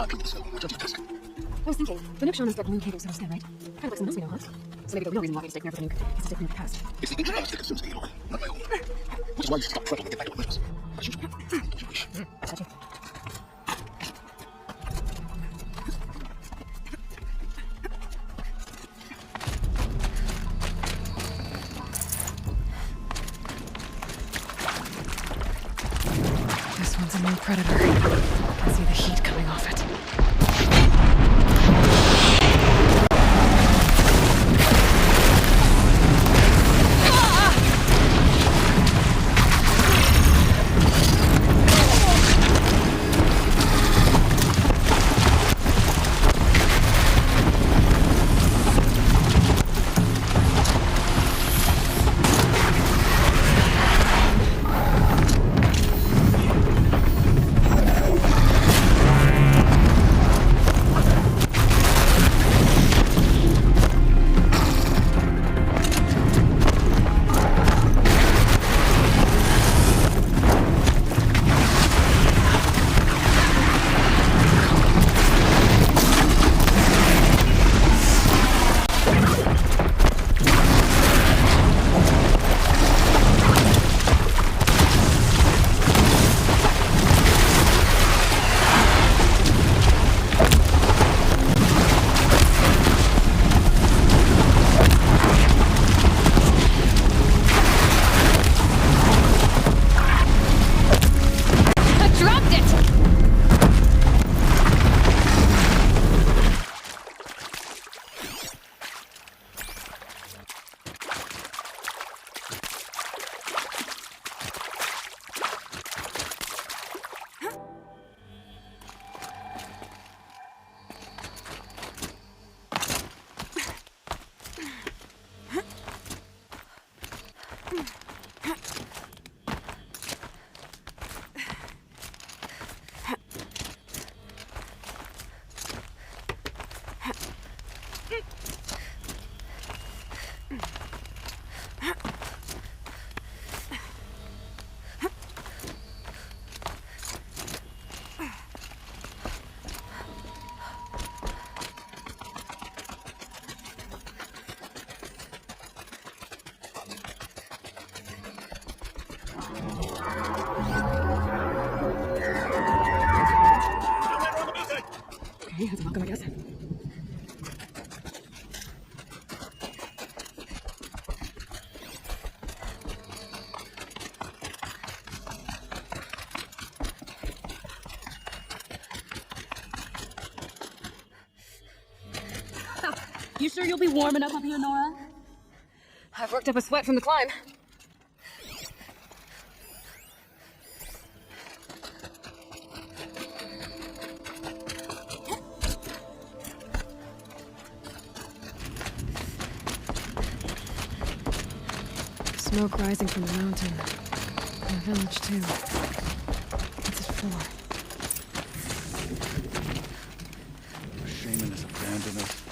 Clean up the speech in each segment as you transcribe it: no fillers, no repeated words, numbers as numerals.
I was thinking, the nuke shamans got moon cables understand, right? Kind of like some else we know, huh? So maybe the real reason why we stake never the nuke is to stick in the past. It's the ancient past that consumes the alien, not my own. Which is why you should stop trouble and get back to what matters. As usual. As you wish. Gotcha. This one's a new predator. I can see the heat coming off it. Okay, that's welcome, I guess. You sure you'll be warm enough up here, Nora? I've worked up a sweat from the climb. Smoke rising from the mountain. And the village, too. What's it for? Shaman has abandoned us.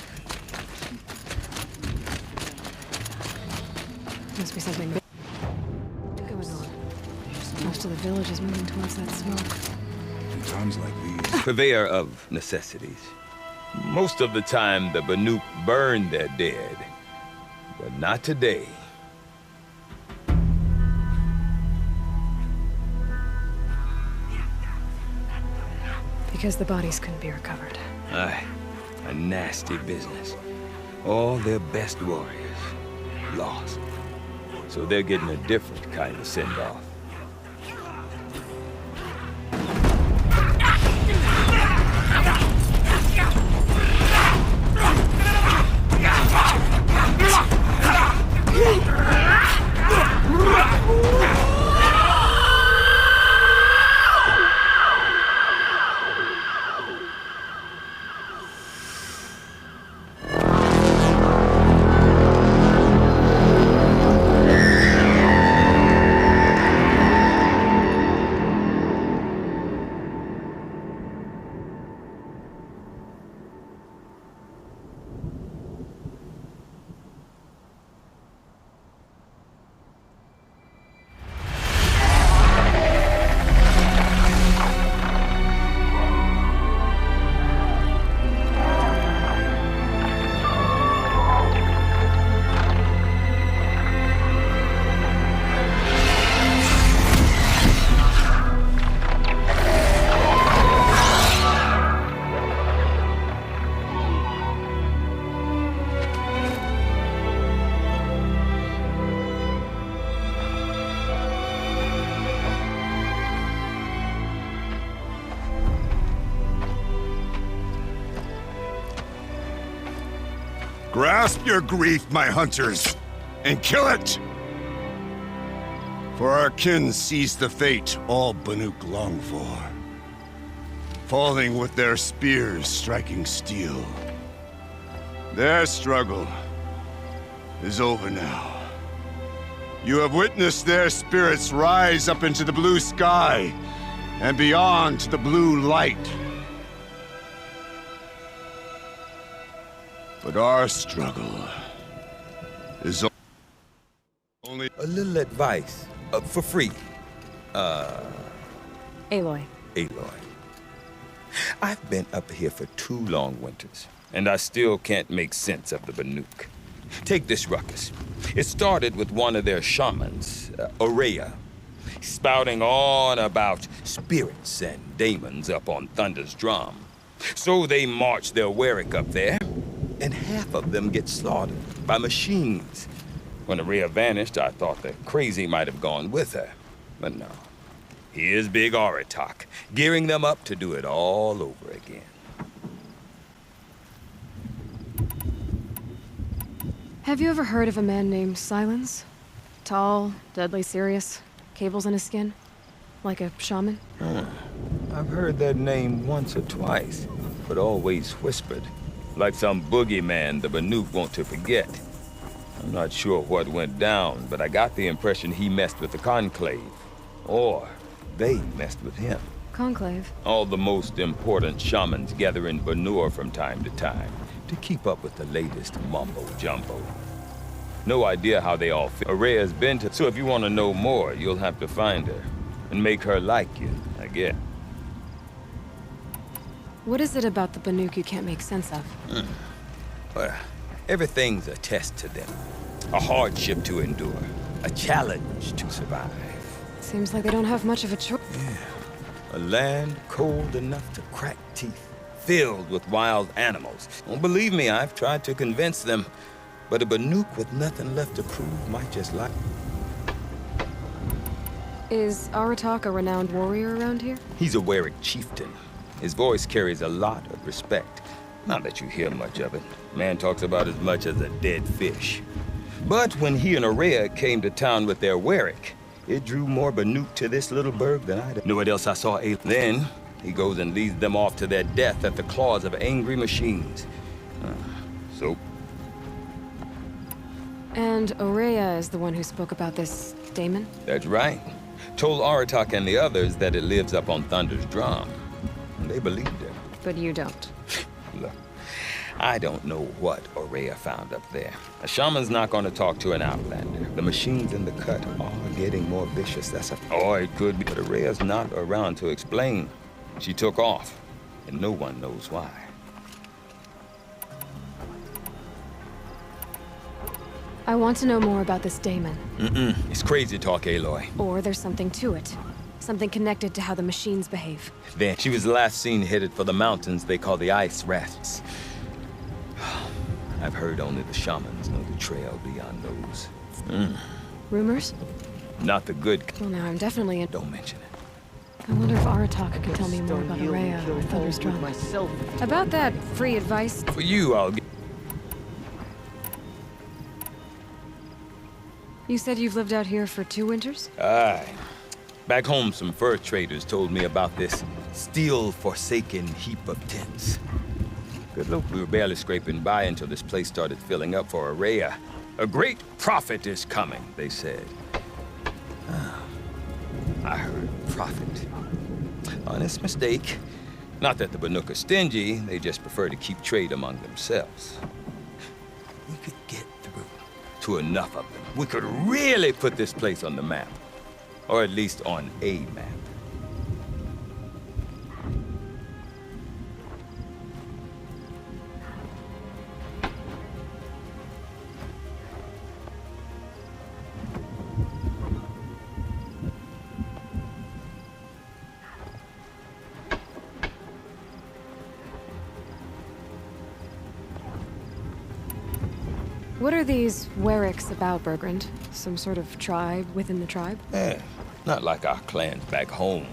Must be something big going on. Most of the village is moving towards that smoke. In times like these, Purveyor of necessities. Most of the time, the Banuk burn their dead. But not today. Because the bodies couldn't be recovered. Aye, a nasty business. All their best warriors lost. So they're getting a different kind of send-off. Grasp your grief, my hunters, and kill it! For our kin sees the fate all Banuk long for. Falling with their spears striking steel. Their struggle is over now. You have witnessed their spirits rise up into the blue sky and beyond to the blue light. But our struggle is only A little advice, for free. Aloy. Aloy. I've been up here for 2 long winters, and I still can't make sense of the Banuk. Take this ruckus. It started with one of their shamans, Aurea, spouting on about spirits and daemons up on Thunder's drum. So they march their Warwick up there, and half of them get slaughtered by machines. When Aurea vanished, I thought the crazy might have gone with her, but no. Here's Big Aratak, gearing them up to do it all over again. Have you ever heard of a man named Silence? Tall, deadly serious, cables in his skin? Like a shaman? I've heard that name once or twice, but always whispered. Like some boogeyman the Banuk want to forget. I'm not sure what went down, but I got the impression he messed with the Conclave. Or they messed with him. Conclave? All the most important shamans gather in Banur from time to time to keep up with the latest mumbo-jumbo. No idea how they all fit. Aurea's been to... So if you want to know more, you'll have to find her and make her like you, I guess. What is it about the Banuk you can't make sense of? Well, everything's a test to them. A hardship to endure. A challenge to survive. Seems like they don't have much of a choice. A land cold enough to crack teeth. Filled with wild animals. Don't believe me, I've tried to convince them. But a Banuk with nothing left to prove might just like... Is Aratak a renowned warrior around here? He's a Warwick chieftain. His voice carries a lot of respect. Not that you hear much of it. Man talks about as much as a dead fish. But when he and Aurea came to town with their Warwick, it drew more Banuk to this little burg than I'd... Know what else I saw? Then he goes and leads them off to their death at the claws of angry machines. So... And Aurea is the one who spoke about this daemon? That's right. Told Aratak and the others that it lives up on Thunder's drum. And they believed her. But you don't. Look, I don't know what Aurea found up there. A shaman's not going to talk to an outlander. The machines in the cut are getting more vicious. That's a... Or it could be, but Aurea's not around to explain. She took off, and no one knows why. I want to know more about this daemon. It's crazy talk, Aloy. Or there's something to it. Something connected to how the machines behave. Then she was last seen headed for the mountains they call the Ice Rafts. I've heard only the shamans know the trail beyond those. Rumors? Not the good... Well, now I'm definitely in... Don't mention it. I wonder if Aratak can tell me more about Aurea or Thunder's drum. About that free advice... For you, I'll get... You said you've lived out here for 2 winters? Aye. Back home, some fur traders told me about this steel-forsaken heap of tents. Good luck, we were barely scraping by until this place started filling up for Aurea. A great prophet is coming, they said. I heard prophet. Honest mistake. Not that the Banuk are stingy, they just prefer to keep trade among themselves. We could get through to enough of them. We could really put this place on the map. Or at least on a map. What are these Warwicks about, Bergrand? Some sort of tribe within the tribe? Not like our clans back home.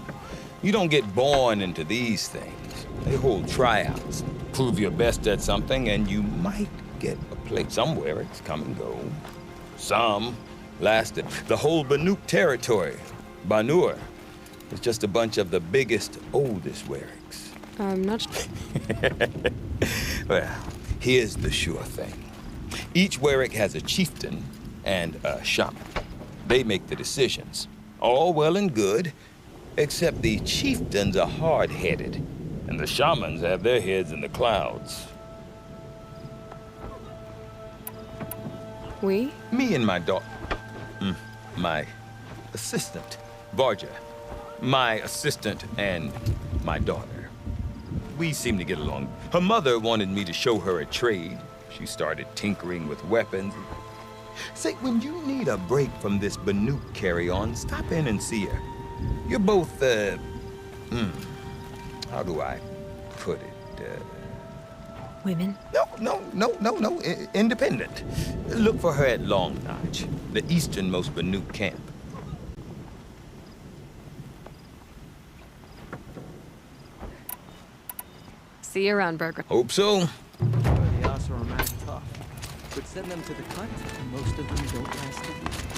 You don't get born into these things. They hold tryouts, Prove your best at something, and you might get a place. Some Werricks come and go. Some lasted. The whole Banuk territory, Banur, is just a bunch of the biggest, oldest Werricks. I'm not Well, here's the sure thing. Each Werrick has a chieftain and a shaman. They make the decisions. All well and good, except the chieftains are hard-headed, and the shamans have their heads in the clouds. We? Me and my daughter. My assistant, Varja. My assistant and my daughter. We seem to get along. Her mother wanted me to show her a trade. She started tinkering with weapons. Say, when you need a break from this Banuk carry-on, stop in and see her. You're both, how do I put it? Women? No. Independent. Look for her at Long Notch, the easternmost Banuk camp. see you around, Burger. Hope so. The Asa are mad tough. But send them to the cut, and most of them don't last a week.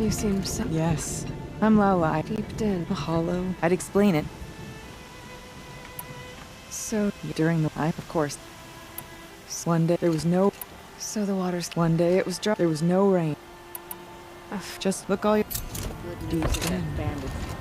You seem so Yes. I'm Lala. deep in. Hollow. I'd explain it. So During the night, of course. One day there was no. the water's One day it was dry. There was no rain. Ugh. Just look all your. Good news is that bandits.